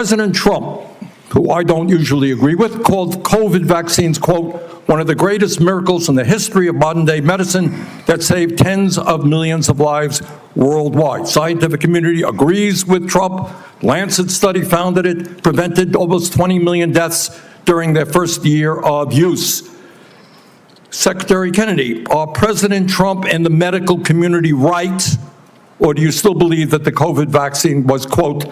President Trump, who I don't usually agree with, called COVID vaccines, quote, one of the greatest miracles in the history of modern-day medicine that saved tens of millions of lives worldwide. Scientific community agrees with Trump. Lancet study found that it prevented almost 20 million deaths during their first year of use. Secretary Kennedy, are President Trump and the medical community right, or do you still believe that the COVID vaccine was, quote,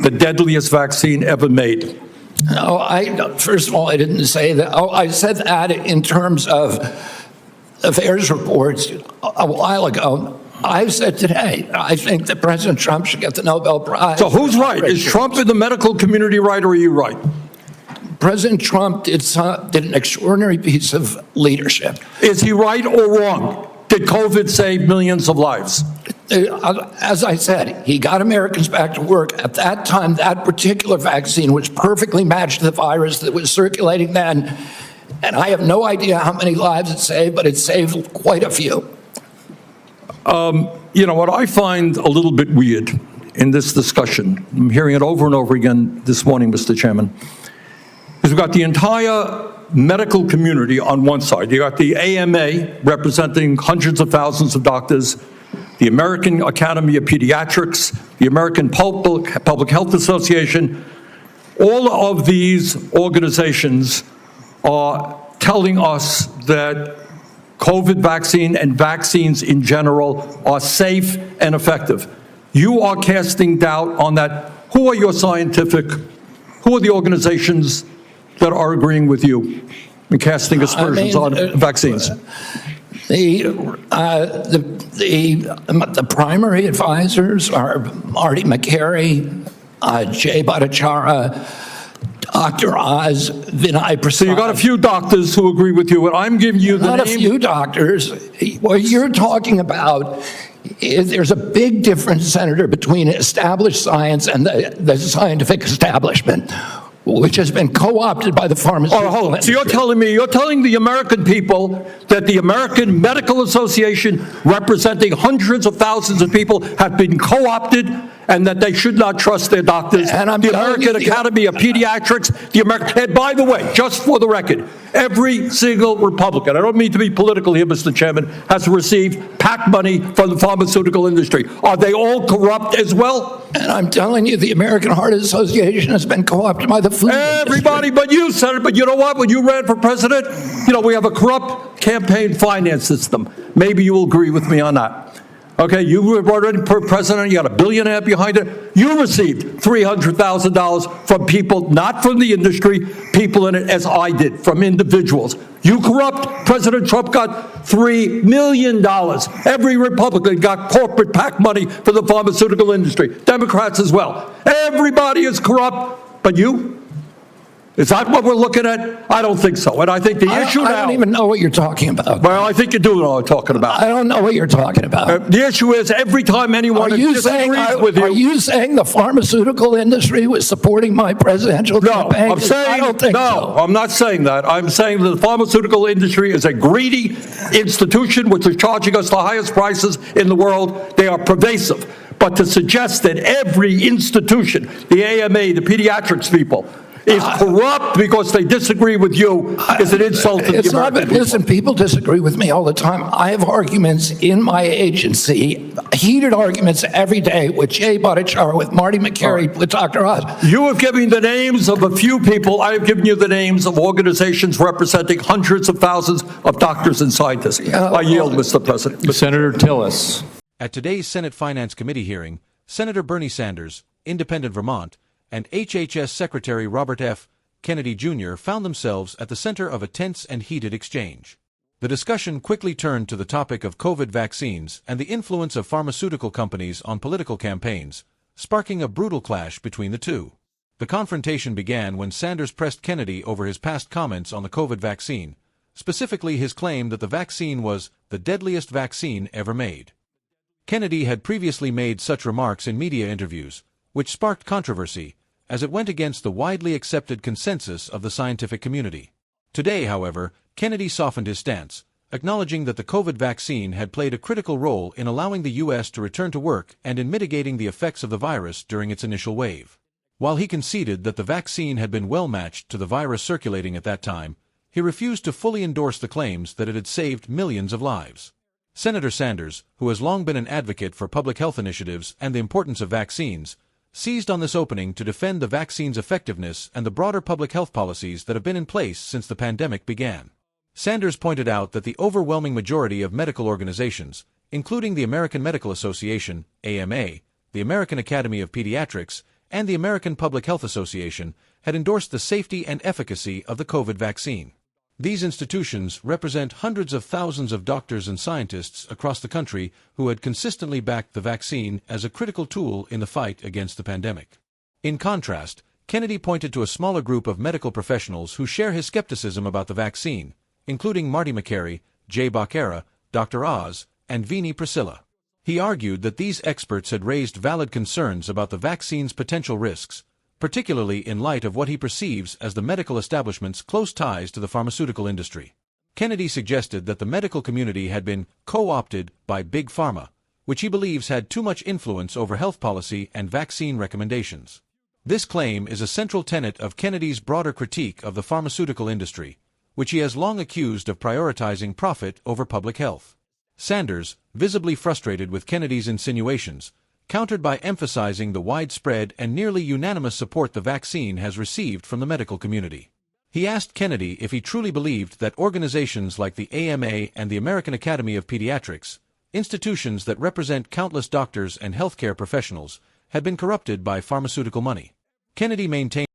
the deadliest vaccine ever made? No, first of all, I didn't say that. I said that in terms of affairs reports a while ago. I said today, I think that President Trump should get the Nobel Prize. So who's right? Is Trump in the medical community right, or are you right? President Trump did an extraordinary piece of leadership. Is he right or wrong? Did COVID save millions of lives? As I said, he got Americans back to work. At that time, that particular vaccine was perfectly matched to the virus that was circulating then. And I have no idea how many lives it saved, but it saved quite a few. You know, what I find a little bit weird in this discussion, I'm hearing it over and over again this morning, Mr. Chairman, is we've got the entire medical community on one side. You got the AMA representing hundreds of thousands of doctors, the American Academy of Pediatrics, the American Public Health Association. All of these organizations are telling us that COVID vaccine and vaccines in general are safe and effective. You are casting doubt on that. Who are who are the organizations that are agreeing with you and casting aspersions on vaccines? The primary advisors are Marty McCary, Jay Bhattacharya, Dr. Oz, Vinay Prasad. So you got a few doctors who agree with you, and I'm giving you the name. Not a few doctors. What you're talking about is there's a big difference, Senator, between established science and the scientific establishment, which has been co-opted by the pharmaceutical industry. So you're telling the American people that the American Medical Association, representing hundreds of thousands of people, have been co-opted and that they should not trust their doctors. And the American Academy of Pediatrics, and by the way, just for the record, every single Republican, I don't mean to be political here, Mr. Chairman, has received PAC money from the pharmaceutical industry. Are they all corrupt as well? And I'm telling you, the American Heart Association has been co-opted by the food Everybody industry. But you, Senator. But you know what? When you ran for president, we have a corrupt campaign finance system. Maybe you will agree with me on that. Okay, you were already president, you got a billionaire behind it. You received $300,000 from people, not from the industry, people in it, as I did, from individuals. You corrupt. President Trump got $3 million. Every Republican got corporate PAC money for the pharmaceutical industry. Democrats as well. Everybody is corrupt, but you? Is that what we're looking at? I don't think so. And I think the issue now... I don't even know what you're talking about. Well, I think you do know what I'm talking about. I don't know what you're talking about. The issue is every time anyone disagrees with you... Are you saying the pharmaceutical industry was supporting my presidential campaign? No, I'm saying... I don't think so. I'm not saying that. I'm saying that the pharmaceutical industry is a greedy institution which is charging us the highest prices in the world. They are pervasive. But to suggest that every institution, the AMA, the pediatrics people, is corrupt because they disagree with you is an insult to the American people. Listen, people disagree with me all the time. I have arguments in my agency, heated arguments every day with Jay Bhattacharya, with Marty McCary, with Dr. Oz. You have given the names of a few people. I have given you the names of organizations representing hundreds of thousands of doctors and scientists. I yield, Mr. President. Senator Tillis. At today's Senate Finance Committee hearing, Senator Bernie Sanders, Independent Vermont, and HHS Secretary Robert F. Kennedy Jr. found themselves at the center of a tense and heated exchange. The discussion quickly turned to the topic of COVID vaccines and the influence of pharmaceutical companies on political campaigns, sparking a brutal clash between the two. The confrontation began when Sanders pressed Kennedy over his past comments on the COVID vaccine, specifically his claim that the vaccine was the deadliest vaccine ever made. Kennedy had previously made such remarks in media interviews, which sparked controversy, as it went against the widely accepted consensus of the scientific community. Today, however, Kennedy softened his stance, acknowledging that the COVID vaccine had played a critical role in allowing the U.S. to return to work and in mitigating the effects of the virus during its initial wave. While he conceded that the vaccine had been well matched to the virus circulating at that time, he refused to fully endorse the claims that it had saved millions of lives. Senator Sanders, who has long been an advocate for public health initiatives and the importance of vaccines, seized on this opening to defend the vaccine's effectiveness and the broader public health policies that have been in place since the pandemic began. Sanders pointed out that the overwhelming majority of medical organizations, including the American Medical Association, AMA, the American Academy of Pediatrics, and the American Public Health Association, had endorsed the safety and efficacy of the COVID vaccine. These institutions represent hundreds of thousands of doctors and scientists across the country who had consistently backed the vaccine as a critical tool in the fight against the pandemic. In contrast, Kennedy pointed to a smaller group of medical professionals who share his skepticism about the vaccine, including Marty Makary, Jay Baccara, Dr. Oz, and Vinnie Priscilla. He argued that these experts had raised valid concerns about the vaccine's potential risks, particularly in light of what he perceives as the medical establishment's close ties to the pharmaceutical industry. Kennedy suggested that the medical community had been co-opted by Big Pharma, which he believes had too much influence over health policy and vaccine recommendations. This claim is a central tenet of Kennedy's broader critique of the pharmaceutical industry, which he has long accused of prioritizing profit over public health. Sanders, visibly frustrated with Kennedy's insinuations, countered by emphasizing the widespread and nearly unanimous support the vaccine has received from the medical community. He asked Kennedy if he truly believed that organizations like the AMA and the American Academy of Pediatrics, institutions that represent countless doctors and healthcare professionals, had been corrupted by pharmaceutical money. Kennedy maintained